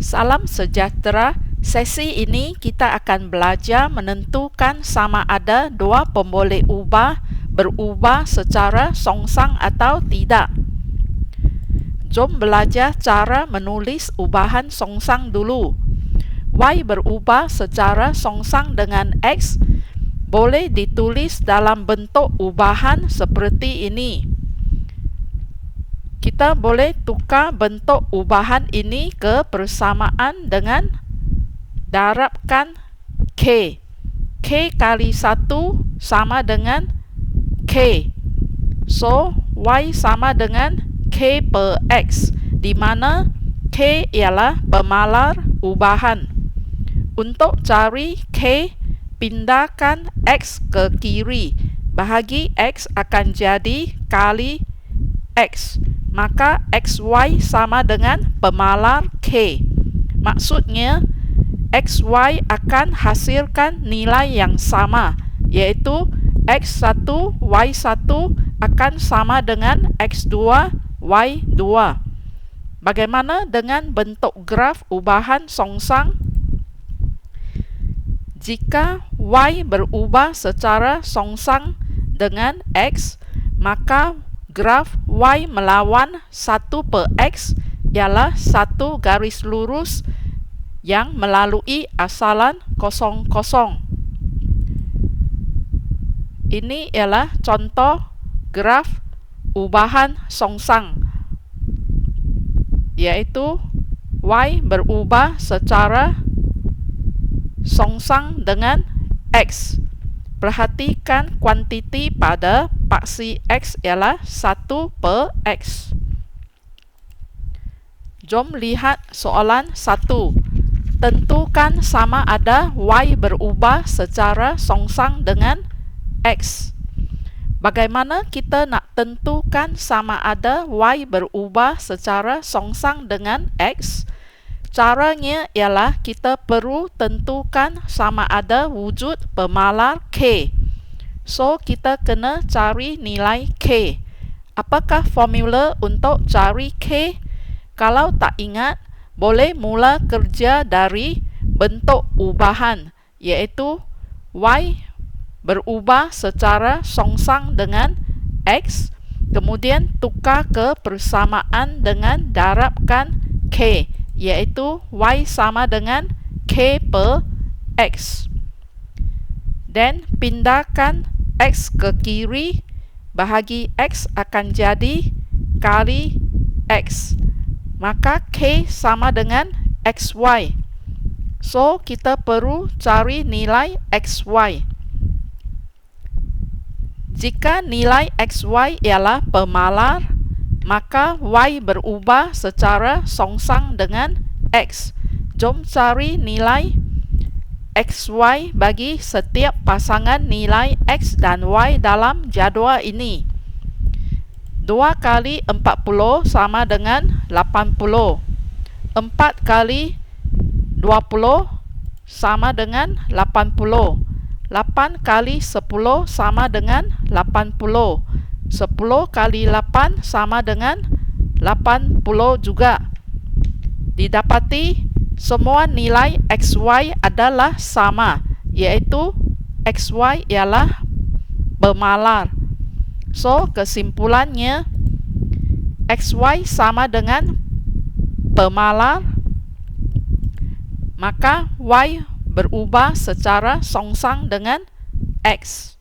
Salam sejahtera. Sesi ini kita akan belajar menentukan sama ada dua pemboleh ubah berubah secara songsang atau tidak. Jom belajar cara menulis ubahan songsang dulu. Y berubah secara songsang dengan X boleh ditulis dalam bentuk ubahan seperti ini. Kita boleh tukar bentuk ubahan ini ke persamaan dengan darabkan K. K kali 1 sama dengan K. So, Y sama dengan K per X, di mana K ialah pemalar ubahan. Untuk cari K, pindahkan X ke kiri. Bahagi X akan jadi kali X. Maka XY sama dengan pemalar K. Maksudnya, XY akan hasilkan nilai yang sama, yaitu X1, Y1 akan sama dengan X2, Y2. Bagaimana dengan bentuk graf ubahan songsang? Jika Y berubah secara songsang dengan X, maka graf Y melawan 1 per X ialah satu garis lurus yang melalui asalan 00. Ini ialah contoh graf ubahan songsang, yaitu Y berubah secara songsang dengan X. Perhatikan kuantiti pada paksi X ialah 1 per X. Jom lihat soalan 1. Tentukan sama ada Y berubah secara songsang dengan X. Bagaimana kita nak tentukan sama ada Y berubah secara songsang dengan X? Caranya ialah kita perlu tentukan sama ada wujud pemalar K. So, kita kena cari nilai K. Apakah formula untuk cari K? Kalau tak ingat, boleh mula kerja dari bentuk ubahan, yaitu Y berubah secara songsang dengan X, kemudian tukar ke persamaan dengan darabkan K, yaitu Y sama dengan K per X. Dan pindahkan X ke kiri, bahagi X akan jadi kali X. Maka K sama dengan XY. So, kita perlu cari nilai XY. Jika nilai XY ialah pemalar, maka Y berubah secara songsang dengan X. Jom cari nilai XY bagi setiap pasangan nilai X dan Y dalam jadual ini. 2 kali 40 sama dengan 80. 4 kali 20 sama dengan 80. 8 kali 10 sama dengan 80. 10 kali 8 sama dengan 80 juga. Didapati semua nilai XY adalah sama, yaitu XY ialah pemalar. So, kesimpulannya XY sama dengan pemalar, maka Y berubah secara songsang dengan X.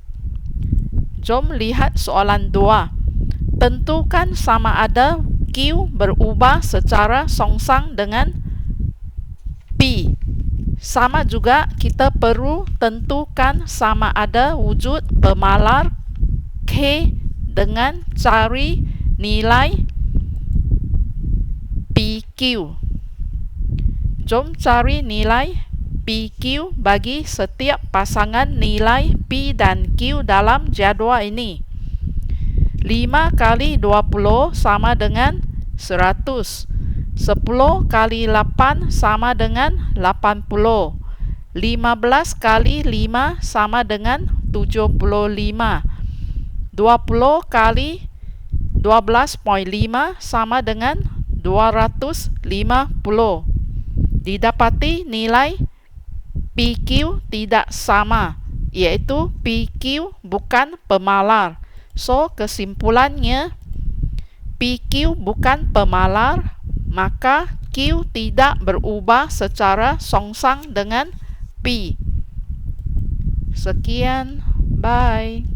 Jom lihat soalan 2. Tentukan sama ada Q berubah secara songsang dengan P. Sama juga kita perlu tentukan sama ada wujud pemalar K dengan cari nilai PQ. Jom cari nilai PQ bagi setiap pasangan nilai P dan Q dalam jadual ini. 5 kali 20 sama dengan 100. 10 kali 8 sama dengan 80. 15 kali 5 sama dengan 75. 20 kali 12,5 sama dengan 250. didapati nilai PQ tidak sama, yaitu PQ bukan pemalar. So, kesimpulannya PQ bukan pemalar, maka Q tidak berubah secara songsang dengan P. Sekian, bye.